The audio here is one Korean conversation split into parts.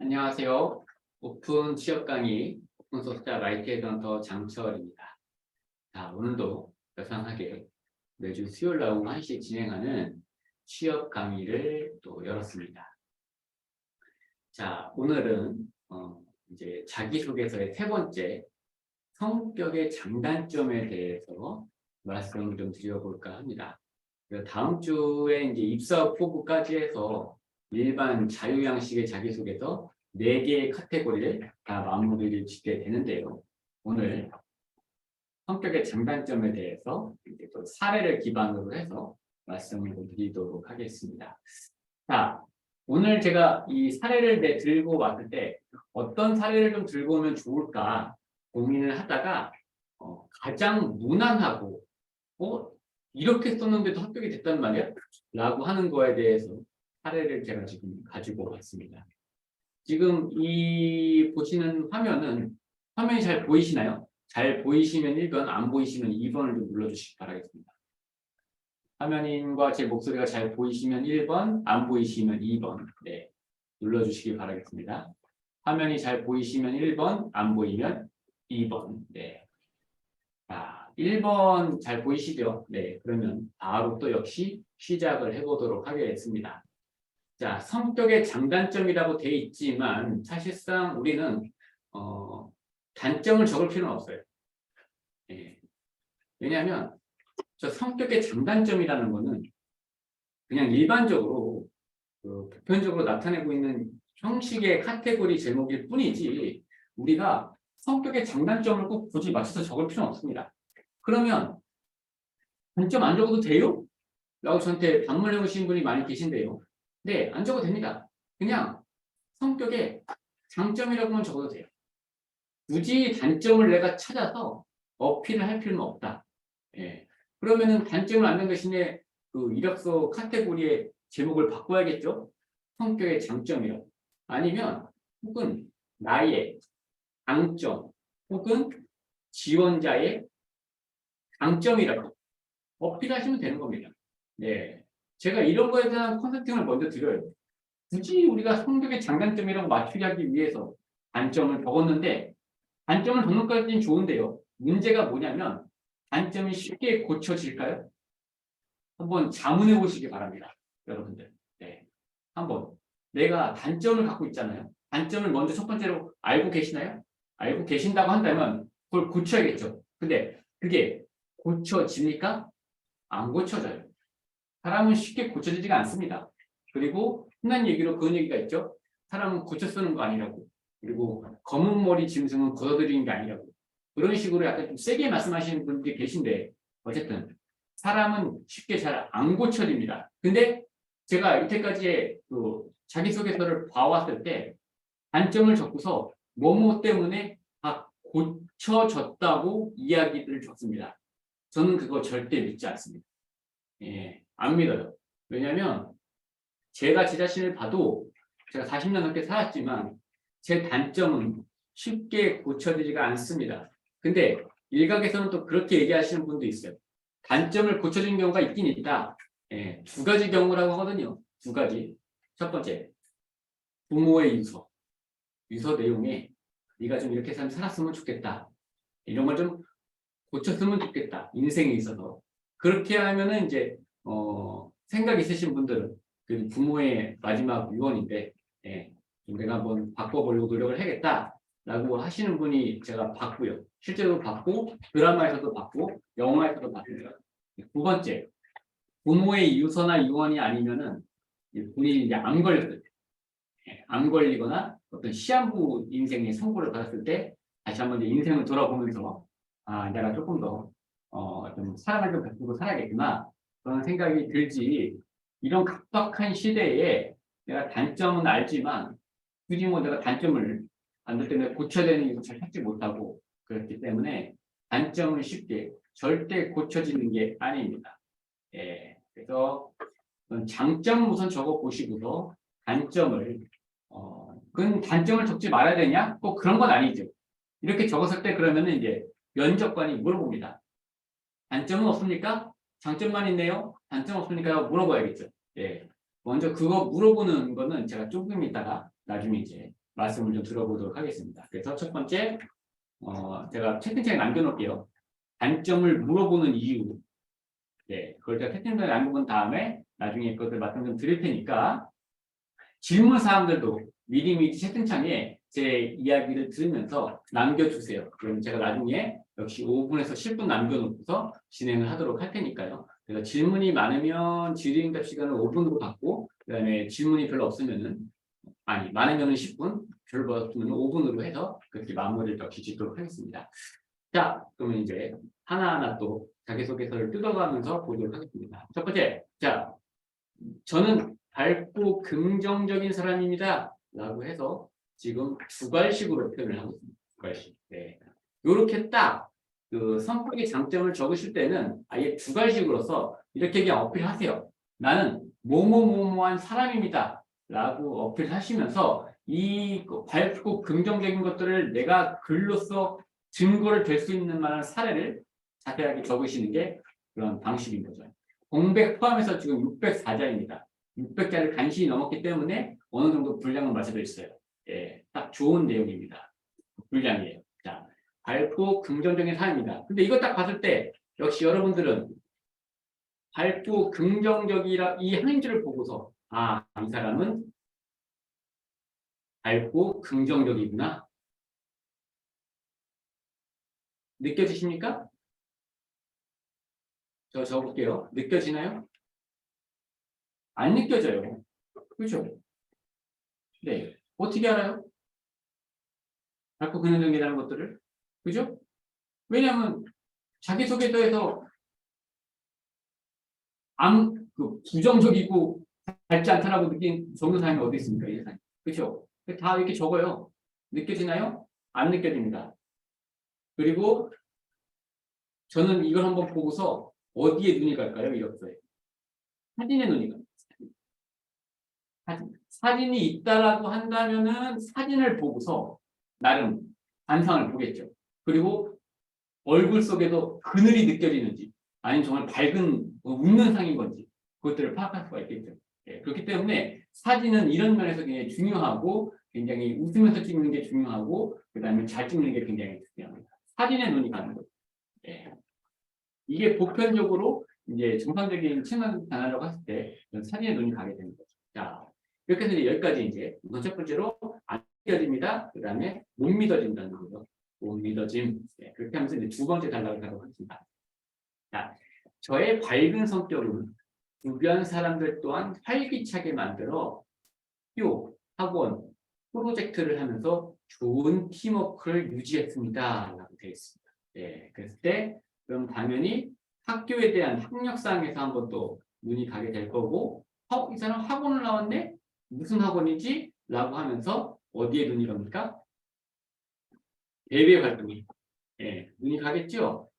안녕하세요. 오픈 취업 강의 오픈 소스자 라이트 헤드헌터 장철입니다. 자, 오늘도 여상하게 매주 수요일 날 오후 1시 진행하는 취업 강의를 또 열었습니다. 자, 오늘은 이제 자기소개서의 세 번째 성격의 장단점에 대해서 말씀을 좀 드려볼까 합니다. 다음 주에 이제 입사 포부까지 해서 일반 자유양식의 자기소개서 4개의 카테고리를 다 마무리를 짓게 되는데요. 오늘 성격의 장단점에 대해서 이제 또 사례를 기반으로 해서 말씀을 드리도록 하겠습니다. 자, 오늘 제가 이 사례를 들고 왔을 때 어떤 사례를 좀 들고 오면 좋을까 고민을 하다가 가장 무난하고 이렇게 썼는데도 합격이 됐단 말이야? 라고 하는 거에 대해서 사례를 제가 지금 가지고 왔습니다. 지금 이 보시는 화면이 잘 보이시나요? 잘 보이시면 1번, 안 보이시면 2번을 좀 눌러주시기 바라겠습니다. 화면과 제 목소리가 잘 보이시면 1번, 안 보이시면 2번 네, 눌러주시기 바라겠습니다. 화면이 잘 보이시면 1번, 안 보이면 2번 네. 자, 1번 잘 보이시죠? 네, 그러면 바로 또 역시 시작을 해보도록 하겠습니다. 자, 성격의 장단점이라고 돼 있지만 사실상 우리는 단점을 적을 필요는 없어요. 네. 왜냐하면 저 성격의 장단점이라는 거는 그냥 일반적으로 보편적으로 나타내고 있는 형식의 카테고리 제목일 뿐이지 우리가 성격의 장단점을 꼭 굳이 맞춰서 적을 필요는 없습니다. 그러면 단점 안 적어도 돼요? 라고 저한테 반문해 오신 분이 많이 계신데요. 네, 안 적어도 됩니다. 그냥 성격의 장점이라고만 적어도 돼요. 굳이 단점을 내가 찾아서 어필을 할 필요는 없다. 예. 그러면은 단점을 안 낸 대신에 그 이력서 카테고리의 제목을 바꿔야겠죠? 성격의 장점이라고. 아니면 혹은 나의 장점 혹은 지원자의 장점이라고 어필하시면 되는 겁니다. 네. 제가 이런 거에 대한 컨설팅을 먼저 드려요. 굳이 우리가 성격의 장단점이라고 맞추기 하기 위해서 단점을 적었는데 단점을 적는 것까지는 좋은데요. 문제가 뭐냐면 단점이 쉽게 고쳐질까요? 한번 자문해 보시기 바랍니다. 여러분들. 네. 한번 내가 단점을 갖고 있잖아요. 단점을 먼저 첫 번째로 알고 계시나요? 알고 계신다고 한다면 그걸 고쳐야겠죠. 근데 그게 고쳐집니까? 안 고쳐져요. 사람은 쉽게 고쳐지지가 않습니다. 그리고 흔한 얘기로 그런 얘기가 있죠. 사람은 고쳐 쓰는 거 아니라고. 그리고 검은 머리 짐승은 걷어들이는 게 아니라고. 그런 식으로 약간 좀 세게 말씀하시는 분들이 계신데 어쨌든 사람은 쉽게 잘 안 고쳐집니다. 근데 제가 이때까지의 그 자기소개서를 봐왔을 때 단점을 적고서 뭐뭐 때문에 고쳐졌다고 이야기를 적습니다. 저는 그거 절대 믿지 않습니다. 예, 안 믿어요. 왜냐하면 제가 제 자신을 봐도 제가 40년 넘게 살았지만 제 단점은 쉽게 고쳐지지가 않습니다. 근데 일각에서는 또 그렇게 얘기하시는 분도 있어요. 단점을 고쳐진 경우가 있긴 있다. 예, 2가지 경우라고 하거든요. 2가지. 첫 번째, 부모의 유서. 유서 내용에 네가 좀 이렇게 살았으면 좋겠다. 이런 걸 좀 고쳤으면 좋겠다. 인생에 있어서. 그렇게 하면은 이제 생각 있으신 분들은 그 부모의 마지막 유언인데 예, 좀 내가 한번 바꿔보려고 노력을 해야겠다라고 하시는 분이 제가 봤고요. 실제로 봤고 드라마에서도 봤고 영화에서도 봤습니다. 2번째, 부모의 유서나 유언이 아니면은 본인이 이제 암 걸렸을 때, 암 걸리거나 어떤 시한부 인생의 선고를 받았을 때 다시 한번 이제 인생을 돌아보면서 내가 조금 더 좀 사랑을 좀 베풀고 살아야겠구나 그런 생각이 들지. 이런 각박한 시대에 내가 단점은 알지만 굳이 뭐 내가 단점을 만들 때문에 고쳐야 되는 이유를 잘 찾지 못하고 그렇기 때문에 단점은 쉽게 절대 고쳐지는 게 아닙니다. 예, 그래서 장점 우선 적어 보시고서 단점을 그건 단점을 적지 말아야 되냐? 꼭 그런 건 아니죠. 이렇게 적었을 때 그러면은 이제 면접관이 물어봅니다. 단점은 없습니까? 장점만 있네요. 단점 없습니까? 물어봐야겠죠. 예. 먼저 그거 물어보는 거는 제가 조금 있다가 나중에 이제 말씀을 좀 들어보도록 하겠습니다. 그래서 첫 번째, 제가 채팅창에 남겨놓을게요. 단점을 물어보는 이유. 네, 그걸 제가 채팅창에 남겨본 다음에 나중에 그것들 말씀 좀 드릴 테니까 질문 사항들도 미리미리 채팅창에 제 이야기를 들으면서 남겨주세요. 그럼 제가 나중에 역시 5분에서 10분 남겨놓고서 진행을 하도록 할 테니까요. 그래서 질문이 많으면 질의응답 시간을 5분으로 받고, 그 다음에 질문이 별로 없으면은, 많으면은 10분, 별로 없으면 5분으로 해서 그렇게 마무리를 더 짓도록 하겠습니다. 자, 그러면 이제 하나하나 또 자기소개서를 뜯어가면서 보도록 하겠습니다. 첫 번째, 자, 저는 밝고 긍정적인 사람입니다. 라고 해서 지금 두괄식으로 표현을 하고 있습니다. 두괄식. 네. 이렇게 딱 그 성격의 장점을 적으실 때는 아예 두괄식으로서 이렇게 그냥 어필하세요. 나는 뭐뭐뭐뭐한 사람입니다. 라고 어필하시면서 이 밝고 긍정적인 것들을 내가 글로써 증거를 될 수 있는 만한 사례를 자세하게 적으시는 게 그런 방식인 거죠. 공백 포함해서 지금 604자입니다. 600자를 간신히 넘었기 때문에 어느 정도 분량은 맞춰져 있어요. 예, 딱 좋은 내용입니다. 분량이에요. 자, 밝고 긍정적인 사람입니다. 근데 이거 딱 봤을 때 역시 여러분들은 밝고 긍정적이라 이 한 줄을 보고서 이 사람은 밝고 긍정적이구나. 느껴지십니까? 저 적을게요. 느껴지나요? 안 느껴져요. 그렇죠? 네. 어떻게 알아요? 밝고 긍정적이라는 것들을. 그죠? 왜냐하면 자기소개서에서 부정적이고 밝지 않다라고 느낀 적는 사람이 어디 있습니까? 이 세상에. 그렇죠? 다 이렇게 적어요. 느껴지나요? 안 느껴집니다. 그리고 저는 이걸 한번 보고서 어디에 눈이 갈까요? 이력서에. 사진에 눈이 가요. 사진이 있다라고 한다면은 사진을 보고서 나름 반상을 보겠죠. 그리고 얼굴 속에도 그늘이 느껴지는지 아니면 정말 밝은 웃는 상인 건지 그것들을 파악할 수가 있겠죠. 예, 그렇기 때문에 사진은 이런 면에서 굉장히 중요하고 굉장히 웃으면서 찍는 게 중요하고 그다음에 잘 찍는 게 굉장히 중요합니다. 사진에 눈이 가는 거죠. 예. 이게 보편적으로 이제 정상적인 측면 단어라고 했을 때 사진에 눈이 가게 되는 거죠. 자, 이렇게 해서 여기까지 이제 우선 첫 번째로 안 믿어집니다. 그다음에 못 믿어진다는 거죠. 못 믿어짐. 네, 그렇게 하면서 이제 두 번째 단락을 가도록 하겠습니다. 자, 저의 밝은 성격은 주변 사람들 또한 활기차게 만들어 학원, 프로젝트를 하면서 좋은 팀워크를 유지했습니다. 라고 되어 있습니다. 네, 그랬을 때 그럼 당연히 학교에 대한 학력상에서 한번 또 눈이 가게 될 거고 이 사람 학원을 나왔네? 무슨 학원이지? 라고 하면서 어디에 눈이 갑니까? 대외 활동이. 예, 눈이 가겠죠?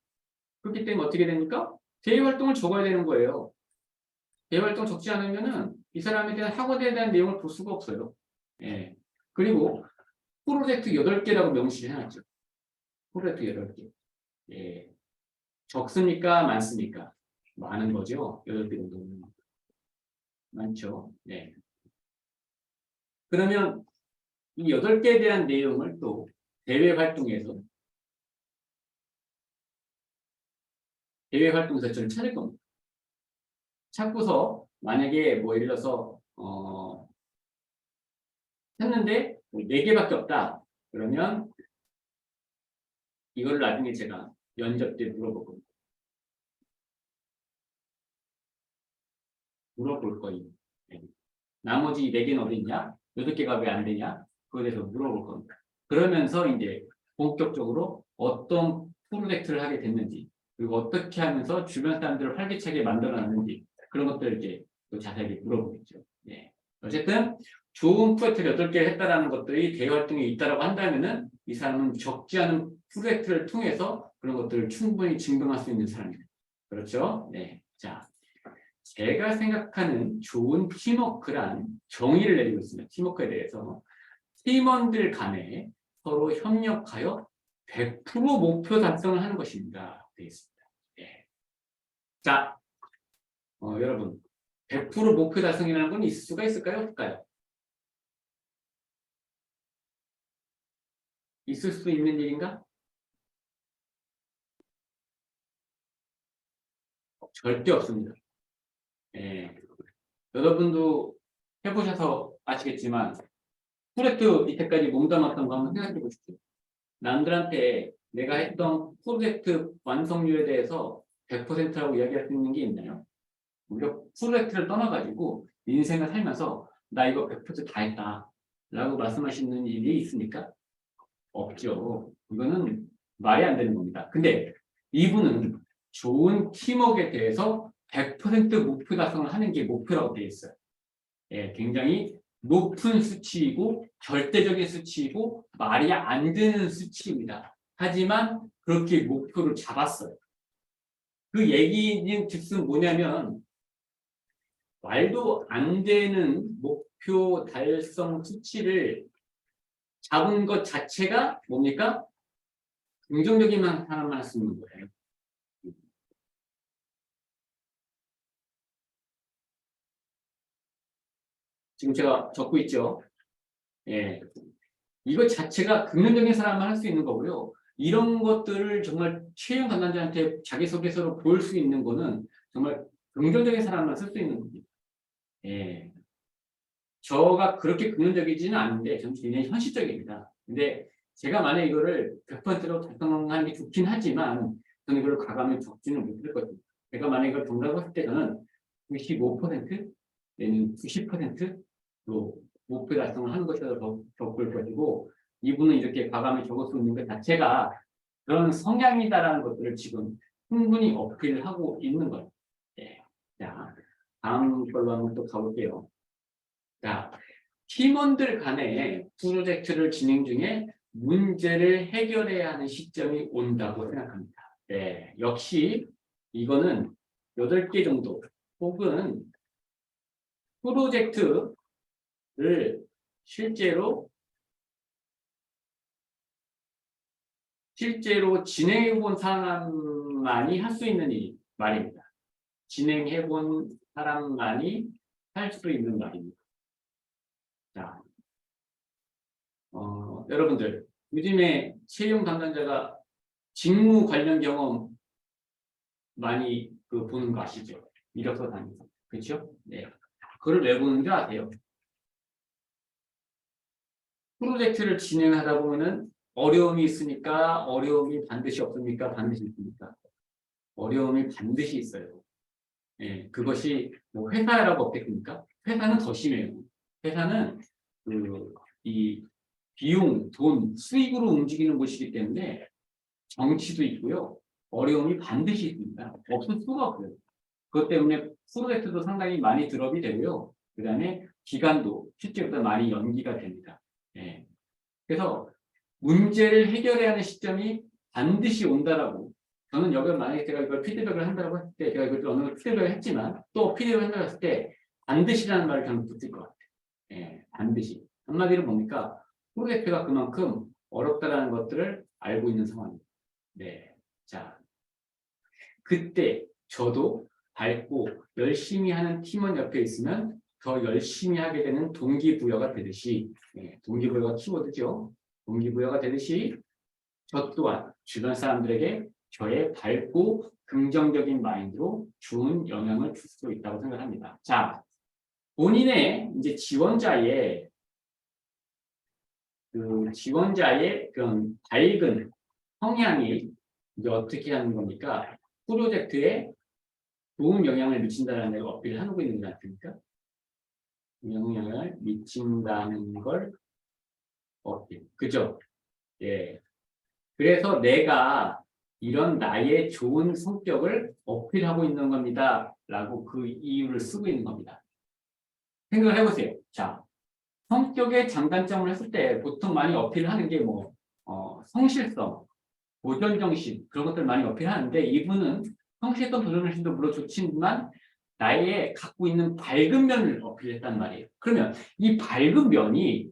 그렇기 때문에 어떻게 됩니까? 대외 활동을 적어야 되는 거예요. 대외 활동 적지 않으면은 이 사람에 대한 학원에 대한 내용을 볼 수가 없어요. 예. 그리고 프로젝트 8개라고 명시를 해놨죠. 프로젝트 8개. 예. 적습니까? 많습니까? 많은 거죠. 8개 정도는. 많죠. 네. 그러면 이 8개에 대한 내용을 또 대외 활동에서 저는 찾을 겁니다. 찾고서 만약에 뭐 예를 들어서 했는데 4개밖에 없다. 그러면 이걸 나중에 제가 면접 때 물어볼 겁니다. 물어볼 거예요. 네. 나머지 4개는 어디 있냐? 8개가 왜 안 되냐? 그거에 대해서 물어볼 겁니다. 그러면서 이제 본격적으로 어떤 프로젝트를 하게 됐는지 그리고 어떻게 하면서 주변 사람들을 활기차게 만들어놨는지 그런 것들을 이제 또 자세하게 물어보겠죠. 네. 어쨌든 좋은 프로젝트를 8개를 했다라는 것들이 대외 활동에 있다라고 한다면은 이 사람은 적지 않은 프로젝트를 통해서 그런 것들을 충분히 증명할 수 있는 사람입니다. 그렇죠? 네. 자, 제가 생각하는 좋은 팀워크란 정의를 내리고 있습니다. 팀워크에 대해서 팀원들 간에 서로 협력하여 100% 목표 달성을 하는 것입니다. 되어 있습니다. 네. 자, 여러분 100% 목표 달성이라는 건 있을 수가 있을까요? 없을까요? 있을 수 있는 일인가? 절대 없습니다. 예. 여러분도 해보셔서 아시겠지만 프로젝트 이때까지 몸담았던 거 한번 생각해 보십시오. 남들한테 내가 했던 프로젝트 완성률에 대해서 100%라고 이야기할 수 있는 게 있나요? 우리가 프로젝트를 떠나가지고 인생을 살면서 나 이거 100%다 했다 라고 말씀하시는 일이 있습니까? 없죠. 이거는 말이 안 되는 겁니다. 근데 이분은 좋은 팀워크에 대해서 100% 목표 달성을 하는 게 목표라고 되어 있어요. 예, 굉장히 높은 수치이고 절대적인 수치이고 말이 안 되는 수치입니다. 하지만 그렇게 목표를 잡았어요. 그 얘기는 즉슨 뭐냐면 말도 안 되는 목표 달성 수치를 잡은 것 자체가 뭡니까? 긍정적인 사람만 할 수 있는 거예요. 지금 제가 적고 있죠. 예. 이것 자체가 긍정적인 사람만 할 수 있는 거고요. 이런 것들을 정말 최영 담당자한테 자기소개서로 볼 수 있는 거는 정말 긍정적인 사람만 쓸 수 있는 겁니다. 예. 저가 그렇게 긍정적이지는 않은데 저는 굉장히 현실적입니다. 근데 제가 만약 이거를 100%로 달성하는 게 좋긴 하지만 저는 이걸 과감히 적지는 못할 거거든요. 제가 만약 이걸 정답을 했을 때 저는 95% 내는 90%로 목표 달성을 하는 것이 더 적을 것이고 이분은 이렇게 과감히 적을 수 있는 것 자체가 그런 성향이다라는 것들을 지금 충분히 어필을 하고 있는 거예요. 네. 자, 다음 걸로 한번 또 가볼게요. 자, 팀원들 간에 프로젝트를 진행 중에 문제를 해결해야 하는 시점이 온다고 생각합니다. 네, 역시 이거는 8개 정도 혹은 프로젝트를 실제로 진행해 본 사람만이 할 수 있는 말입니다. 진행해 본 사람만이 할 수 있는 말입니다. 자, 여러분들 요즘에 채용 담당자가 직무 관련 경험 많이 보는 거 아시죠? 이력서 다니면서 그렇죠? 네. 그걸 왜 보는 줄 아세요? 프로젝트를 진행하다 보면은 어려움이 있으니까 어려움이 반드시 없습니까? 반드시 있습니까? 어려움이 반드시 있어요. 예, 그것이 뭐 회사라고 없겠습니까? 회사는 더 심해요. 회사는 이 비용, 돈, 수익으로 움직이는 곳이기 때문에 정치도 있고요. 어려움이 반드시 있습니다. 없을 수가 없어요. 그것 때문에 프로젝트도 상당히 많이 드롭이 되고요. 그 다음에 기간도 실제보다 많이 연기가 됩니다. 예. 그래서 문제를 해결해야 하는 시점이 반드시 온다라고 저는 여기 만약에 제가 이걸 피드백을 한다고 했을 때 제가 이걸 어느 피드백을 했지만 또 피드백을 한다고 했을 때 반드시라는 말을 저는 붙일 것 같아요. 예, 반드시. 한마디로 뭡니까? 프로젝트가 그만큼 어렵다라는 것들을 알고 있는 상황입니다. 네. 자, 그때 저도 밝고 열심히 하는 팀원 옆에 있으면 더 열심히 하게 되는 동기부여가 되듯이 동기부여가 키워드죠. 동기부여가 되듯이 저 또한 주변 사람들에게 저의 밝고 긍정적인 마인드로 좋은 영향을 줄 수 있다고 생각합니다. 자, 본인의 이제 지원자의 그런 밝은 성향이 이제 어떻게 하는 겁니까? 프로젝트에 좋은 영향을 미친다는 걸 어필하고 있는 거 같습니까? 영향을 미친다는 걸 어필. 그죠? 예. 그래서 내가 이런 나의 좋은 성격을 어필하고 있는 겁니다. 라고 그 이유를 쓰고 있는 겁니다. 생각을 해보세요. 자, 성격의 장단점을 했을 때 보통 많이 어필하는 게 성실성, 도전정신 그런 것들 많이 어필하는데 이분은 성실성, 도전정신도 물론 좋지만 나의 갖고 있는 밝은 면을 어필했단 말이에요. 그러면 이 밝은 면이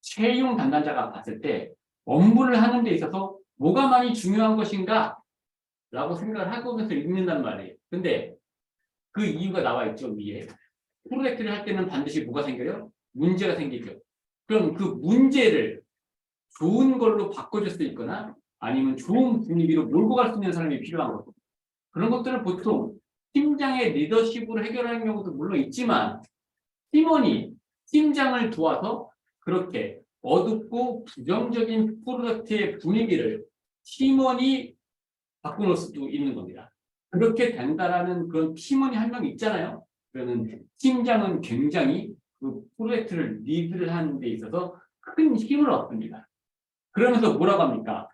채용 담당자가 봤을 때 업무를 하는 데 있어서 뭐가 많이 중요한 것인가? 라고 생각을 하고서 읽는단 말이에요. 근데 그 이유가 나와 있죠, 위에. 프로젝트를 할 때는 반드시 뭐가 생겨요? 문제가 생기죠. 그럼 그 문제를 좋은 걸로 바꿔줄 수 있거나 아니면 좋은 분위기로 몰고 갈 수 있는 사람이 필요한 거고 그런 것들을 보통 팀장의 리더십으로 해결하는 경우도 물론 있지만 팀원이 팀장을 도와서 그렇게 어둡고 부정적인 프로젝트의 분위기를 팀원이 바꿔놓을 수도 있는 겁니다. 그렇게 된다라는 그런 팀원이 한 명 있잖아요. 그러면 팀장은 굉장히 그 프로젝트를 리드를 하는 데 있어서 큰 힘을 얻습니다. 그러면서 뭐라고 합니까?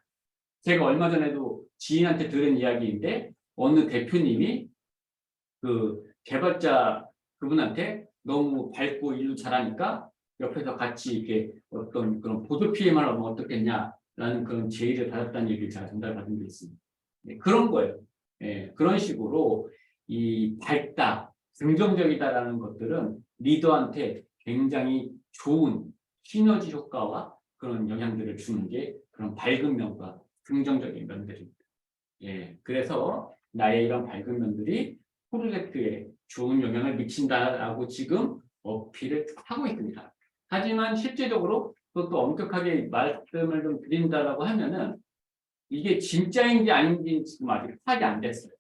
제가 얼마 전에도 지인한테 들은 이야기인데 어느 대표님이 그 개발자 그분한테 너무 밝고 일도 잘하니까 옆에서 같이 이렇게 어떤 그런 보조 PM을 하면 어떻겠냐라는 그런 제의를 받았다는 얘기를 제가 전달받은 게 있습니다. 네, 그런 거예요. 네, 그런 식으로 이 밝다, 긍정적이다라는 것들은 리더한테 굉장히 좋은 시너지 효과와 그런 영향들을 주는 게 그런 밝은 면과 긍정적인 면들입니다. 예, 그래서 나의 이런 밝은 면들이 프로젝트에 좋은 영향을 미친다라고 지금 어필을 하고 있습니다. 하지만 실제적으로 또 엄격하게 말씀을 좀 드린다라고 하면은 이게 진짜인지 아닌지 지금 아직 파악이 안 됐어요.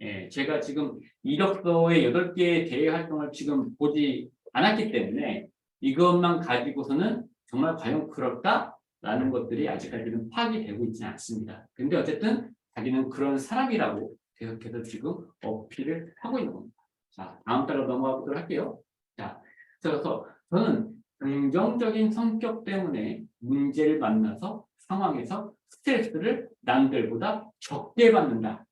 예, 제가 지금 이력서의 8개의 대외 활동을 지금 보지 않았기 때문에 이것만 가지고서는 정말 과연 그럴까라는 것들이 아직까지는 파악이 되고 있지는 않습니다. 근데 어쨌든 자기는 그런 사람이라고 계속해서 지금 어필을 하고 있는 겁니다. 자, 다음 달로 넘어가 보도록 할게요. 자, 그래서 저는 긍정적인 성격 때문에 문제를 만나서 상황에서 스트레스를 남들보다 적게 받는다.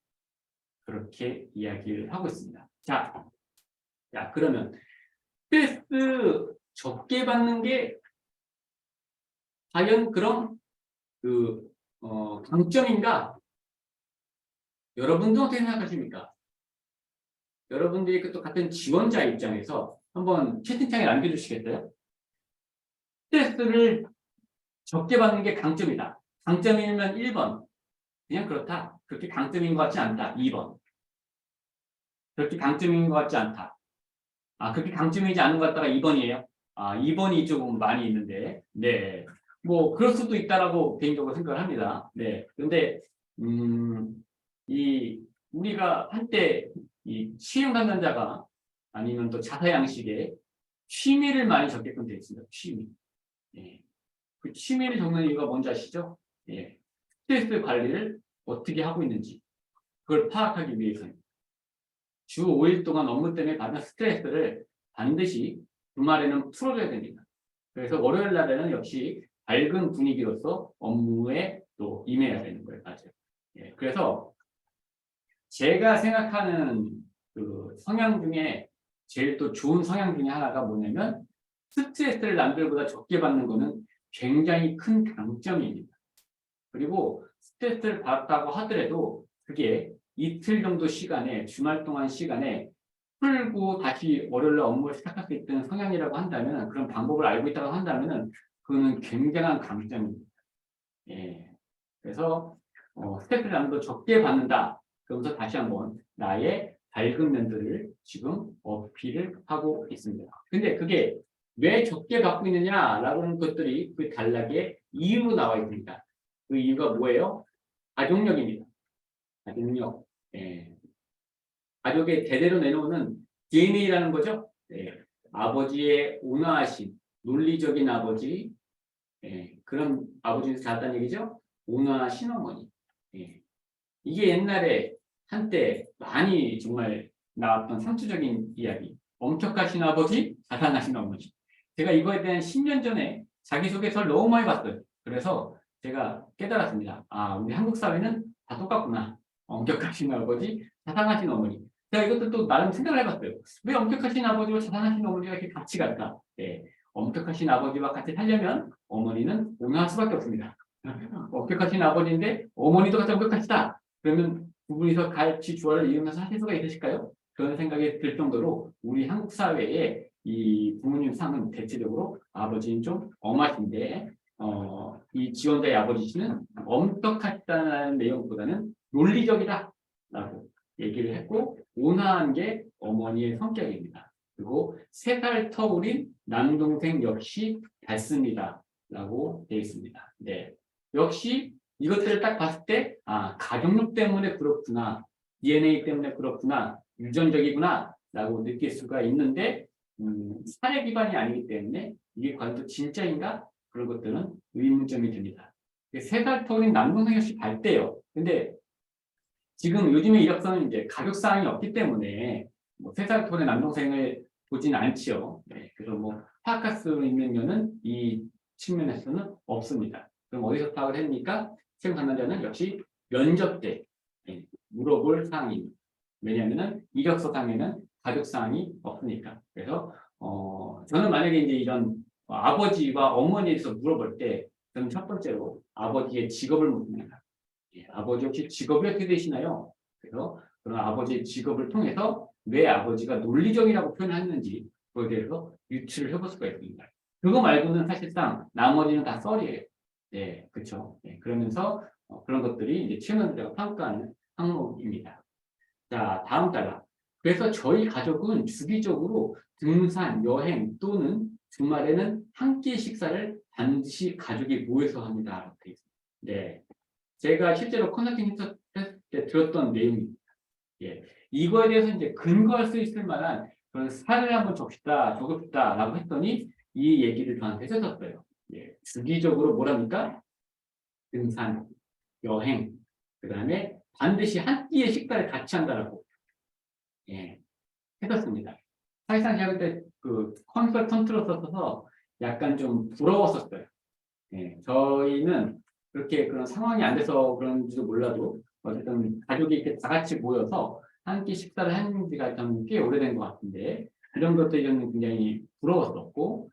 그렇게 이야기를 하고 있습니다. 자, 그러면 스트레스 적게 받는 게 과연 그런 강점인가? 여러분도 어떻게 생각하십니까? 여러분들이 또 같은 지원자 입장에서 한번 채팅창에 남겨주시겠어요? 스트레스를 적게 받는 게 강점이다. 강점이면 1번. 그냥 그렇다. 그렇게 강점인 것 같지 않다. 2번. 그렇게 강점인 것 같지 않다. 그렇게 강점이지 않은 것 같다가 2번이에요. 2번이 조금 많이 있는데, 네. 뭐, 그럴 수도 있다라고 개인적으로 생각을 합니다. 네. 근데, 우리가 한때 이 시행 상담자가 아니면 또 자사 양식에 취미를 많이 적게끔 되어 있습니다. 취미. 예. 그 취미를 적는 이유가 뭔지 아시죠? 예. 스트레스 관리를 어떻게 하고 있는지 그걸 파악하기 위해서입니다. 주 5일 동안 업무 때문에 받는 스트레스를 반드시 주말에는 풀어줘야 됩니다. 그래서 월요일 날에는 역시 밝은 분위기로서 업무에 또 임해야 되는 거예요. 맞아요. 예. 그래서 제가 생각하는 그 성향 중에 제일 또 좋은 성향 중에 하나가 뭐냐면 스트레스를 남들보다 적게 받는 거는 굉장히 큰 강점입니다. 그리고 스트레스를 받았다고 하더라도 그게 이틀 정도 시간에 주말 동안 시간에 풀고 다시 월요일 날 업무를 시작할 수 있는 성향이라고 한다면 그런 방법을 알고 있다고 한다면 그거는 굉장한 강점입니다. 예. 그래서 스트레스를 남들보다 적게 받는다. 그러면서 다시 한번 나의 밝은 면들을 지금 어필을 하고 있습니다. 근데 그게 왜 적게 받고 있느냐라는 것들이 그 단락에 이유로 나와 있습니다. 그 이유가 뭐예요? 가족력입니다. 가족력. 예. 가족의 대대로 내려오는 DNA라는 거죠. 예. 아버지의 온화하신 논리적인 아버지, 예. 그런 아버지에서 자랐다는 얘기죠. 온화하신 어머니. 예. 이게 옛날에 한때 많이 정말 나왔던 상투적인 이야기. 엄격하신 아버지, 자상하신 어머니. 제가 이거에 대한 10년 전에 자기소개서를 너무 많이 봤어요. 그래서 제가 깨달았습니다. 우리 한국 사회는 다 똑같구나. 엄격하신 아버지, 자상하신 어머니. 제가 이것도 또 나름 생각을 해봤어요. 왜 엄격하신 아버지와 자상하신 어머니가 이렇게 같이 갈까? 네. 엄격하신 아버지와 같이 살려면 어머니는 온화할 수밖에 없습니다. 엄격하신 아버지인데 어머니도 같이 엄격하시다. 그러면 두 분이서 같이 조화를 이루면서 하실 수가 있으실까요? 그런 생각이 들 정도로 우리 한국 사회에 이 부모님 상은 대체적으로 아버지는 좀 엄하신데 이 지원자의 아버지는 엄격하다는 내용보다는 논리적이다라고 얘기를 했고 온화한 게 어머니의 성격입니다. 그리고 3살 터울인 남동생 역시 닮습니다. 라고 되어 있습니다. 네. 역시 이것들을 딱 봤을 때, 가족력 때문에 그렇구나, DNA 때문에 그렇구나, 유전적이구나, 라고 느낄 수가 있는데, 사례 기반이 아니기 때문에 이게 과연 진짜인가? 그런 것들은 의문점이 듭니다. 3살 터울인 남동생 역시 밝대요. 근데 지금 요즘의 이력서는 이제 가족사항이 없기 때문에 뭐 3살 터울의 남동생을 보지는 않지요. 네, 그래서 뭐 파악할 수 있는 면은 이 측면에서는 없습니다. 그럼 어디서 파악을 합니까? 최근 관련자는 역시 면접 때 물어볼 사항입니다. 왜냐하면 이력서 상에는 가족 사항이 없으니까. 그래서 저는 만약에 이제 이런 아버지와 어머니에 대해서 물어볼 때 저는 첫 번째로 아버지의 직업을 묻습니다. 아버지 혹시 직업이 어떻게 되시나요? 그래서 그런 아버지의 직업을 통해서 왜 아버지가 논리적이라고 표현했는지 그거에 대해서 유추를 해볼 수가 있습니다. 그거 말고는 사실상 나머지는 다 썰이에요. 네, 그렇죠. 네, 그러면서 그런 것들이 이제 최면제가 평가하는 항목입니다. 자, 다음 따라. 그래서 저희 가족은 주기적으로 등산, 여행 또는 주말에는 함께 식사를 반드시 가족이 모여서 합니다. 네, 제가 실제로 컨설팅 했을 때 들었던 내용입니다. 예, 이거에 대해서 이제 근거할 수 있을 만한 그런 사례를 한번 적읍시다라고 했더니 이 얘기를 저한테 해줬어요. 예, 주기적으로 뭐랍니까? 등산, 여행, 그 다음에 반드시 한 끼의 식사를 같이 한다라고 했었습니다. 사실상 제가 그때 그 컨설턴트로서 약간 좀 부러웠었어요. 저희는 그렇게 그런 상황이 안 돼서 그런지도 몰라도 어쨌든 가족이 이렇게 다 같이 모여서 한 끼 식사를 한 지가 저는 꽤 오래된 것 같은데 그런 것들이 저는 굉장히 부러웠었고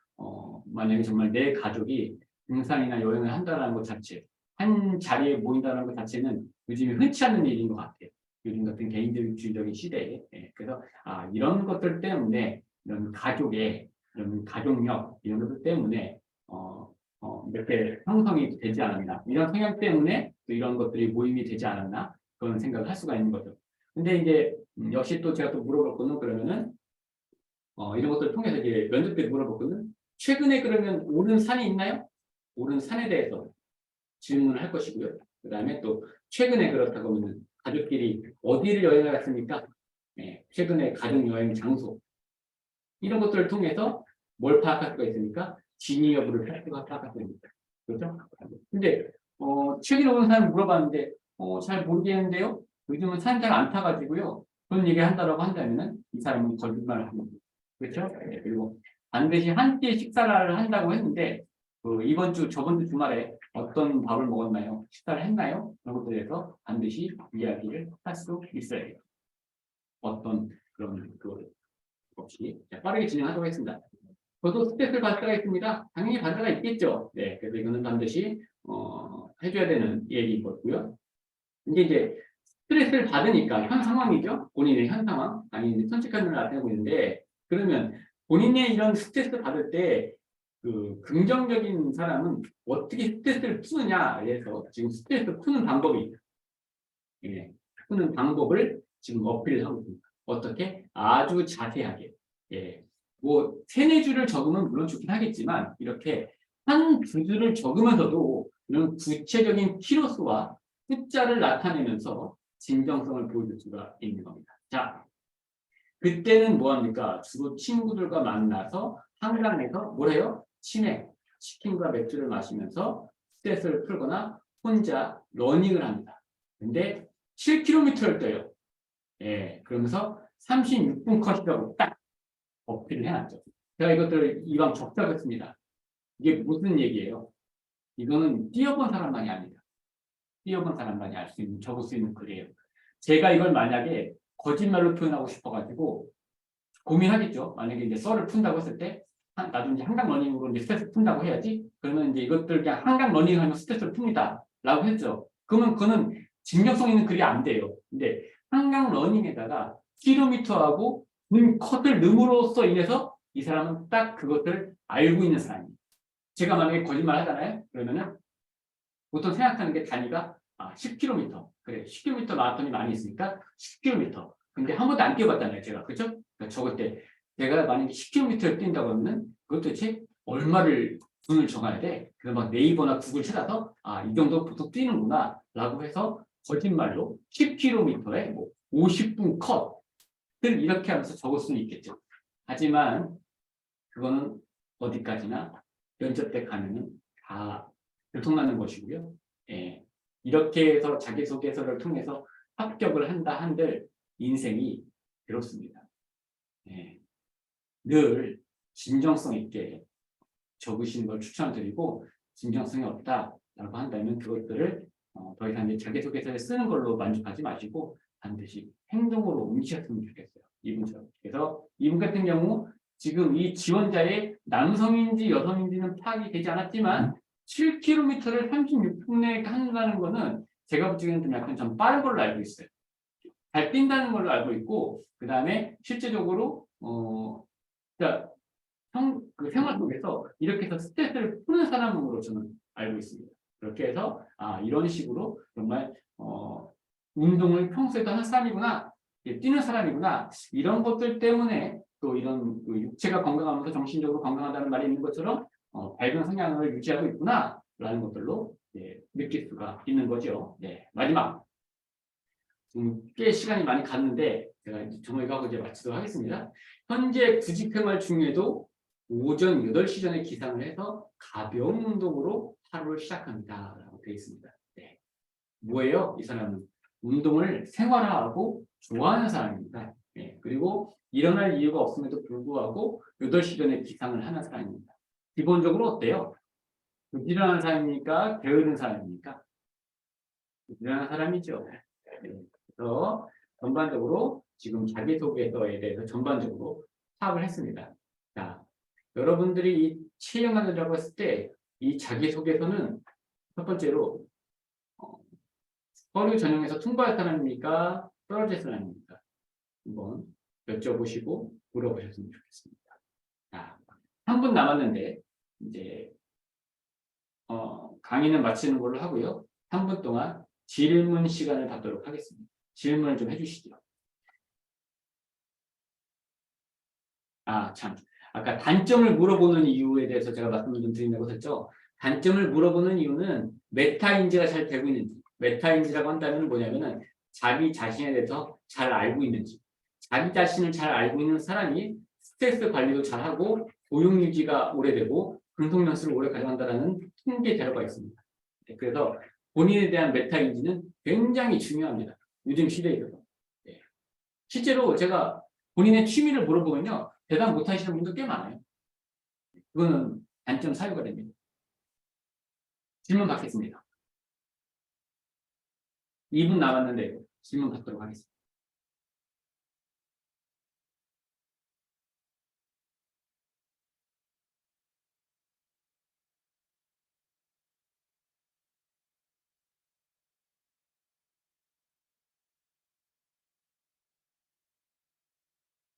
만약에 정말 내 가족이 등산이나 여행을 한다는 것 자체 한 자리에 모인다는 것 자체는 요즘에 흔치 않은 일인 것 같아요. 요즘 같은 개인주의적인 시대에 그래서 이런 것들 때문에 이런 가족의 이런 가족력 이런 것들 때문에 이렇게 형성이 되지 않았나 이런 성향 때문에 또 이런 것들이 모임이 되지 않았나 그런 생각을 할 수가 있는 거죠. 근데 이제 역시 또 제가 또 물어볼 거는 그러면은 이런 것들을 통해서 이제 면접 때 물어볼 거는 최근에 그러면 오른 산이 있나요? 오른 산에 대해서 질문을 할 것이고요. 그 다음에 또 최근에 그렇다고 하면 가족끼리 어디를 여행을 갔습니까? 최근에 가족 여행 장소 이런 것들을 통해서 뭘 파악할 수가 있습니까? 진위 여부를 파악할 수 있습니다. 그렇죠? 근데 최근에 오는 사람 물어봤는데 잘 모르겠는데요. 요즘은 산 잘 안 타가지고요. 그런 얘기 한다라고 한다면은 이 사람은 거짓말을 합니다. 그렇죠? 그리고 반드시 한 끼 식사를 한다고 했는데 이번 주 저번 주 주말에 어떤 밥을 먹었나요? 식사를 했나요? 그런 것들에 대해서 반드시 이야기를 할 수 있어야 돼요. 어떤 그런 없이 빠르게 진행하도록 하겠습니다. 저도 스트레스를 받을 때가 있습니다. 당연히 받을 때가 있겠죠. 네, 그래서 이거는 반드시 해줘야 되는 얘기거고요. 이제 스트레스를 받으니까 현 상황이죠. 본인의 현 상황, 아니 이제 선택하는 걸 나타내고 있는데 그러면 본인의 이런 스트레스를 받을 때 그 긍정적인 사람은 어떻게 스트레스를 푸느냐에 대해서 지금 스트레스 푸는 방법이 푸는 방법을 지금 어필을 하고 있습니다. 어떻게? 아주 자세하게. 뭐 3-4줄을 적으면 물론 좋긴 하겠지만 이렇게 한 2줄을 적으면서도 이런 구체적인 키로수와 숫자를 나타내면서 진정성을 보여줄 수가 있는 겁니다. 자, 그때는 뭐합니까? 주로 친구들과 만나서 한강에서 뭘 해요? 치맥, 치킨과 맥주를 마시면서 스트레스를 풀거나 혼자 러닝을 합니다. 근데 7km를 뛰어요. 그러면서 36분 컷이라고 딱 어필을 해놨죠. 제가 이것들을 이왕 적자했습니다. 이게 무슨 얘기예요? 이거는 뛰어본 사람만이 아니다. 뛰어본 사람만이 알 수 있는, 적을 수 있는 글이에요. 제가 이걸 만약에 거짓말로 표현하고 싶어가지고 고민하겠죠. 만약에 이제 썰을 푼다고 했을 때, 나도 이제 한강 러닝으로 이제 스트레스 푼다고 해야지. 그러면 이제 이것들 그냥 한강 러닝 하면 스트레스를 풉니다. 라고 했죠. 그러면 그거는 진정성 있는 글이 안 돼요. 근데 한강 러닝에다가 킬로미터하고 분 컷을 넣음으로써 인해서 이 사람은 딱 그것을 알고 있는 사람이에요. 제가 만약에 거짓말 하잖아요. 그러면은 보통 생각하는 게 단위가 10km. 그래, 10km 마라톤이 많이 있으니까 10km. 근데 한 번도 안 뛰어봤잖아요, 제가. 그죠? 그러니까 적을 때 제가 만약에 10km를 뛴다고 하면 그것 도대체 얼마를 분을 정해야 돼. 그래서 막 네이버나 구글 찾아서 이 정도 보통 뛰는구나 라고 해서 거짓말로 10km에 뭐 50분 컷을 이렇게 하면서 적을 수는 있겠죠. 하지만 그거는 어디까지나 면접 때 가면은 다 들통나는 것이고요. 예, 이렇게 해서 자기소개서를 통해서 합격을 한다 한들 인생이 그렇습니다. 예, 늘 진정성 있게 적으시는 걸 추천드리고 진정성이 없다라고 한다면 그것들을 더 이상 이제 자기소개서에 쓰는 걸로 만족하지 마시고 반드시 행동으로 옮기셨으면 좋겠어요. 이분처럼. 그래서 이분 같은 경우 지금 이 지원자의 남성인지 여성인지는 파악이 되지 않았지만 7km를 36분 내에 한다는 거는 제가 보기에는 좀 약간 좀 빠른 걸로 알고 있어요. 잘 뛴다는 걸로 알고 있고 그 다음에 실제적으로 그러니까 그 생활 속에서 이렇게 해서 스트레스를 푸는 사람으로 저는 알고 있습니다. 그렇게 해서 이런 식으로 정말 운동을 평소에도 하는 사람이구나, 뛰는 사람이구나 이런 것들 때문에 또 이런 그 육체가 건강하면서 정신적으로 건강하다는 말이 있는 것처럼 밝은 성향을 유지하고 있구나라는 것들로 느낄 수가 있는 거죠. 네, 마지막 꽤 시간이 많이 갔는데 제가 정리를 하고 이제 마치도록 하겠습니다. 현재 구직생활 중에도 오전 8시 전에 기상을 해서 가벼운 운동으로 하루를 시작합니다. 라고 되어 있습니다. 네. 뭐예요? 이 사람은 운동을 생활화하고 좋아하는 사람입니다. 네. 그리고 일어날 이유가 없음에도 불구하고 8시 전에 기상을 하는 사람입니다. 기본적으로 어때요? 부지런한 사람입니까? 게으른 사람입니까? 부지런한 사람이죠. 네. 그래서 전반적으로 지금 자기소개서에 대해서 전반적으로 파악을 했습니다. 자, 여러분들이 이 체험하려고 했을 때 이 자기소개서는 첫 번째로 서류 전형에서 통과할 사람입니까? 떨어질 사람입니까? 한번 여쭤보시고 물어보셨으면 좋겠습니다. 자, 3분 남았는데 이제 강의는 마치는 걸로 하고요. 3분 동안 질문 시간을 갖도록 하겠습니다. 질문을 좀 해주시죠. 참. 아까 단점을 물어보는 이유에 대해서 제가 말씀을 좀 드린다고 했죠. 단점을 물어보는 이유는 메타인지가 잘 되고 있는지, 메타인지라고 한다면 뭐냐면은 자기 자신에 대해서 잘 알고 있는지, 자기 자신을 잘 알고 있는 사람이 스트레스 관리도 잘하고 고용 유지가 오래되고 근속 연수를 오래 가져간다는 통계 자료가 있습니다. 그래서 본인에 대한 메타인지는 굉장히 중요합니다. 요즘 시대에 있어서. 실제로 제가 본인의 취미를 물어보면요. 대답 못하시는 분도 꽤 많아요. 그거는 단점 사유가 됩니다. 질문 받겠습니다. 2분 남았는데 질문 받도록 하겠습니다.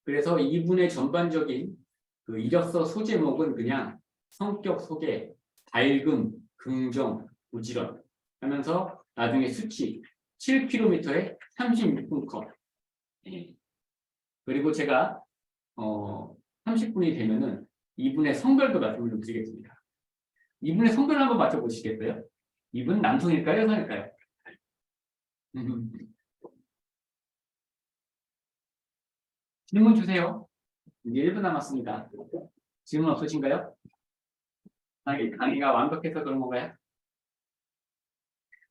그래서 2분의 전반적인 그 이력서 소제목은 그냥 성격 소개, 밝음, 긍정, 부지런 하면서 나중에 수치 7km에 36분 컷. 그리고 제가 30분이 되면은 2분의 성별도 말씀을 좀 드리겠습니다. 2분의 성별을 한번 맞춰보시겠어요? 2분 남성일까요? 여성일까요? 질문 주세요. 이제 1분 남았습니다. 질문 없으신가요? 강의가 완벽해서 그런 건가요?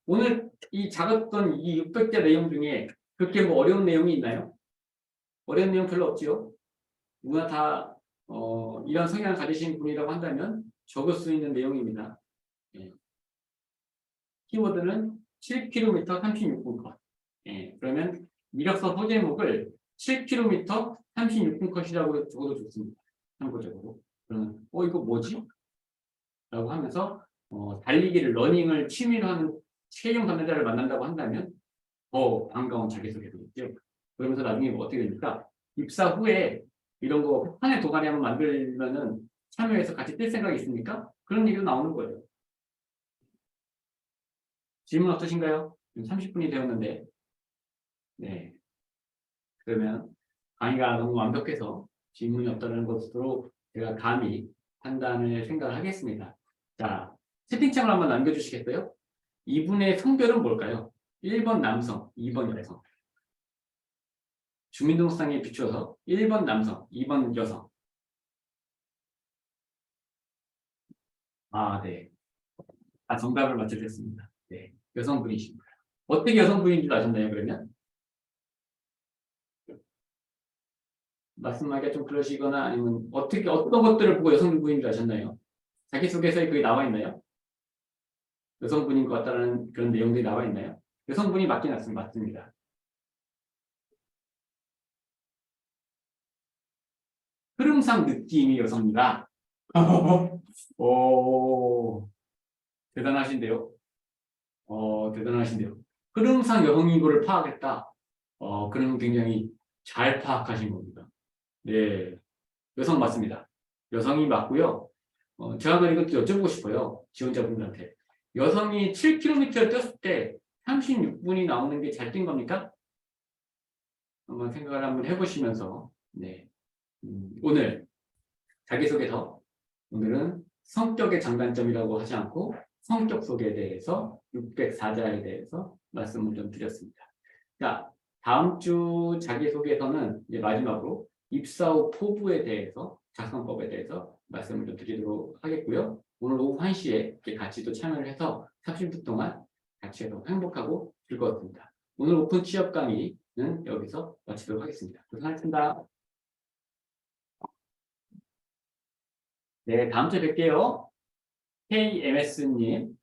오늘 이 작았던 이 600개 내용 중에 그렇게 뭐 어려운 내용이 있나요? 어려운 내용 별로 없지요? 누구나 다 이런 성향을 가지신 분이라고 한다면 적을 수 있는 내용입니다. 키워드는 7km 36분 컷. 그러면 이력서 소제목을 7km 36분 컷이라고 적어도 좋습니다. 참고적으로. 그러면 이거 뭐지? 라고 하면서 달리기를 러닝을 취미로 하는 체형 담당자를 만난다고 한다면 더 반가운 자기소개서겠죠. 그러면서 나중에 뭐 어떻게 됩니까? 입사 후에 이런 거 한 해 동아리 한번 만들면은 참여해서 같이 뛸 생각이 있습니까? 그런 얘기도 나오는 거예요. 질문 없으신가요? 지금 30분이 되었는데. 네. 그러면 강의가 너무 완벽해서 질문이 없다는 것으로 제가 감히 판단을 생각을 하겠습니다. 자, 채팅창을 한번 남겨주시겠어요? 이분의 성별은 뭘까요? 1번 남성, 2번 여성. 주민등록상에 비추어서 1번 남성, 2번 여성. 아, 네. 정답을 맞춰주셨습니다. 네, 여성분이십니다. 어떻게 여성분인 줄 아셨나요, 그러면? 말씀하기가 좀 그러시거나 아니면 어떤 것들을 보고 여성분인 줄 아셨나요? 자기소개서에 그게 나와 있나요? 여성분인 것 같다는 그런 내용들이 나와 있나요? 여성분이 맞긴 맞습니다. 흐름상 느낌이 여성이다. 오, 대단하신데요? 대단하신데요. 흐름상 여성인 거를 파악했다. 그럼 굉장히 잘 파악하신 겁니다. 네, 여성 맞습니다. 여성이 맞고요. 제가 이것도 여쭤보고 싶어요. 지원자분들한테. 여성이 7km를 뛰었을 때 36분이 나오는 게 잘 뛴 겁니까? 한번 생각을 한번 해보시면서 네. 오늘 자기소개서 오늘은 성격의 장단점이라고 하지 않고 성격 소개에 대해서 604자에 대해서 말씀을 좀 드렸습니다. 자, 다음 주 자기소개서는 이제 마지막으로 입사 후 포부에 대해서 작성법에 대해서 말씀을 좀 드리도록 하겠고요. 오늘 오후 1시에 같이 또 참여를 해서 30분 동안 같이 해서 행복하고 즐거웠습니다. 오늘 오픈 취업 강의는 여기서 마치도록 하겠습니다. 고생하셨습니다. 네, 다음 주에 뵐게요. KMS님.